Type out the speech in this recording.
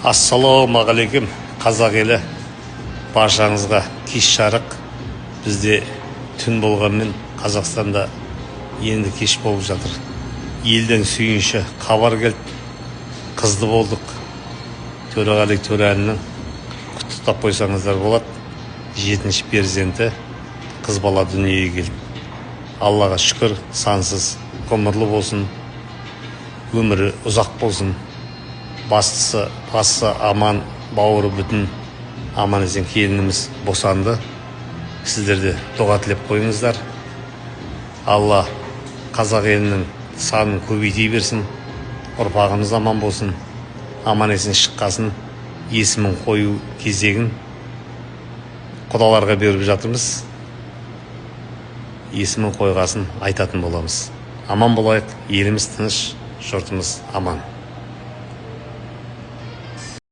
Ассалаумағалейкум, қазақ елі. Баршаңызға кеш жарық. Бізде түн болғанмен Қазақстанда енді кеш болып жатыр. Елдің сүйінші хабар келді. Қызды болдық. Төреғали Төреәлінің құттықтап қойсаңыздар болады. 7-ші перзенті қыз бала дүниеге келді. Аллаға шүкір, сансыз ғұмырлы болсын, өмірі ұзақ болсын. Бастысы аман, бауыры бүтін, аман есен келініміз босанды. Сіздерде дұға тілеп қойыңыздар. Алла қазақ елінің санын көбейте берсін, ұрпағымыз аман болсын, аман есен шыққасын, есімін қою кезегін құдаларға беріп жатырмыз. Есімін қойғасын айтатын боламыз. Аман болайық, еліміз тыныш, жұртымыз аман.